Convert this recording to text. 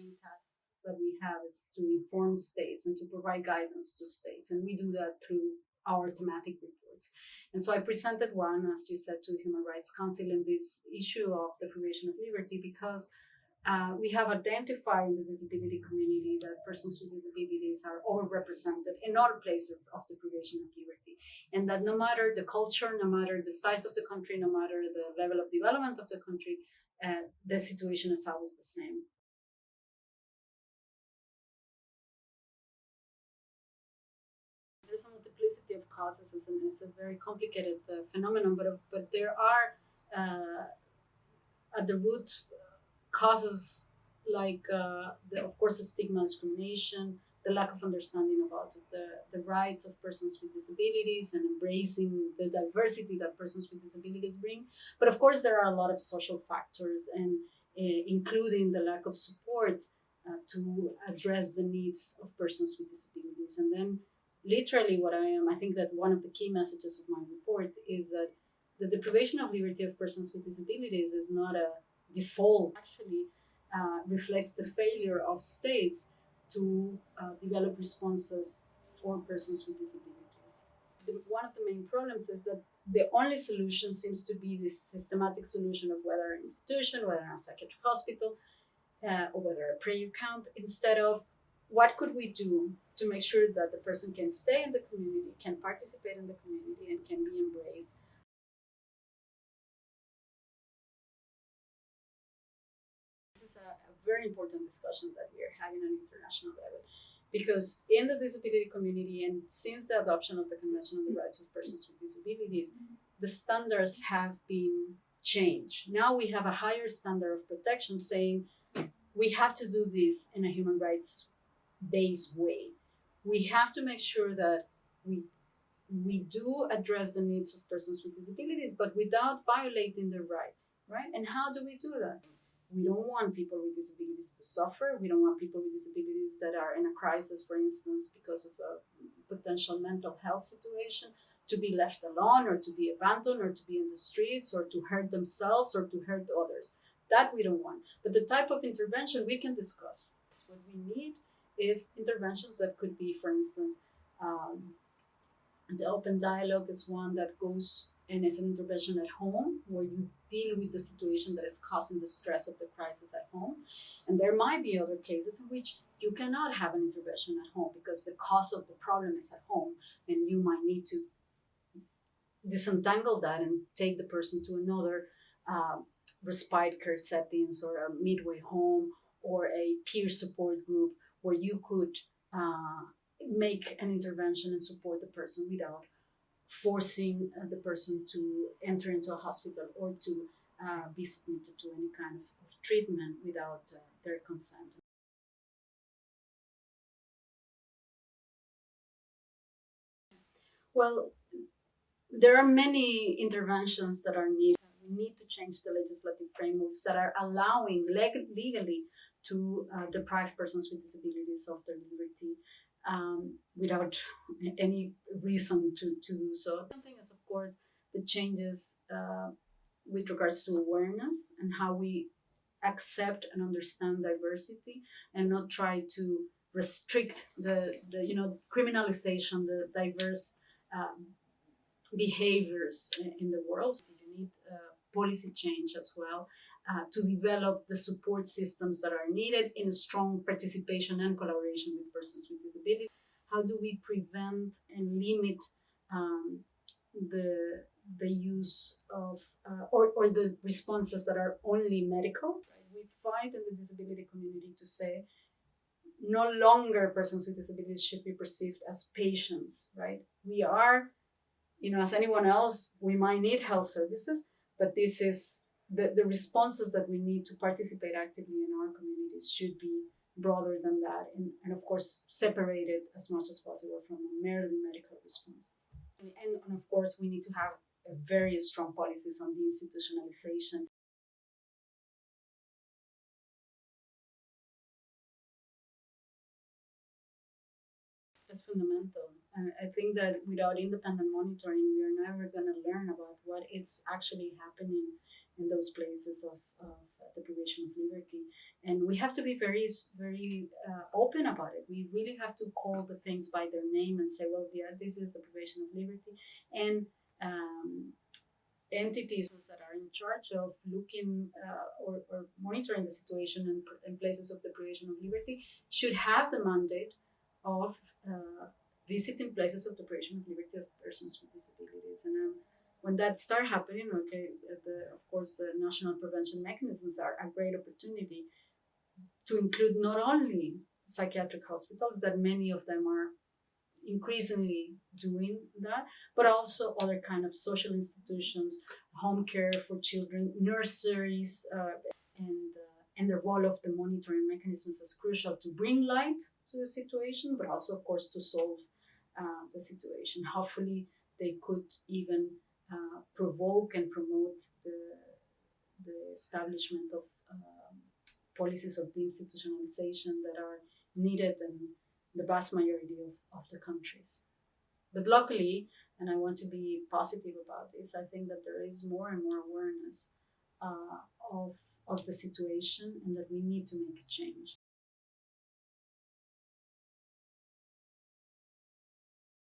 main tasks that we have is to inform states and to provide guidance to states. And we do that through our thematic reports. And so I presented one, as you said, to the Human Rights Council in this issue of the privation of liberty because we have identified in the disability community that persons with disabilities are overrepresented in all places of the privation of liberty. And that no matter the culture, no matter the size of the country, no matter the level of development of the country, the situation is always the same. There's a multiplicity of causes, and it's a very complicated phenomenon, but there are at the root causes like, of course, the stigma, discrimination, the lack of understanding about the rights of persons with disabilities and embracing the diversity that persons with disabilities bring. But of course, there are a lot of social factors, and including the lack of support to address the needs of persons with disabilities. And then literally I think that one of the key messages of my report is that the deprivation of liberty of persons with disabilities is not a default. Actually reflects the failure of states to develop responses for persons with disabilities. One of the main problems is that the only solution seems to be this systematic solution of whether an institution, whether a psychiatric hospital, or whether a prayer camp, instead of what could we do to make sure that the person can stay in the community, can participate in the community, and can be embraced. This is a very important discussion that we are having on an international level, because in the disability community, and since the adoption of the Convention on the Rights of Persons with Disabilities, the standards have been changed. Now we have a higher standard of protection saying we have to do this in a human rights based way. We have to make sure that we do address the needs of persons with disabilities, but without violating their rights, right? And how do we do that? We don't want people with disabilities to suffer. We don't want people with disabilities that are in a crisis, for instance, because of a potential mental health situation, to be left alone or to be abandoned or to be in the streets or to hurt themselves or to hurt others. That we don't want. But the type of intervention we can discuss. What we need is interventions that could be, for instance, the open dialogue is one that goes and is an intervention at home where you deal with the situation that is causing the stress of the crisis at home. And there might be other cases in which you cannot have an intervention at home because the cause of the problem is at home, and you might need to disentangle that and take the person to another respite care settings or a midway home or a peer support group where you could make an intervention and support the person without forcing the person to enter into a hospital or to be submitted to any kind of treatment without their consent. Well, there are many interventions that are needed. We need to change the legislative frameworks that are allowing legally to deprive persons with disabilities of their liberty without any reason to do so. Something is, of course, the changes with regards to awareness and how we accept and understand diversity and not try to restrict the criminalization, the diverse behaviors in the world. So you need policy change as well to develop the support systems that are needed in strong participation and collaboration with persons with disabilities. How do we prevent and limit the use of or the responses that are only medical? Right? We fight in the disability community to say no longer persons with disabilities should be perceived as patients, right? We are, as anyone else, we might need health services, but this is the responses that we need to participate actively in our communities should be broader than that, and of course separated as much as possible from a merely medical response. And of course we need to have very strong policies on deinstitutionalization. It's fundamental. I think that without independent monitoring, we are never going to learn about what is actually happening in those places of deprivation of liberty. And we have to be very, very open about it. We really have to call the things by their name and say, well, yeah, this is the privation of liberty. And entities that are in charge of looking or monitoring the situation in places of deprivation of liberty should have the mandate of visiting places of deprivation of liberty of persons with disabilities. And when that start happening, okay, of course, the national prevention mechanisms are a great opportunity to include not only psychiatric hospitals, that many of them are increasingly doing that, but also other kind of social institutions, home care for children, nurseries, and the role of the monitoring mechanisms is crucial to bring light to the situation, but also, of course, to solve the situation. Hopefully, they could even provoke and promote the establishment of policies of deinstitutionalization that are needed in the vast majority of the countries. But luckily, and I want to be positive about this, I think that there is more and more awareness of the situation and that we need to make a change.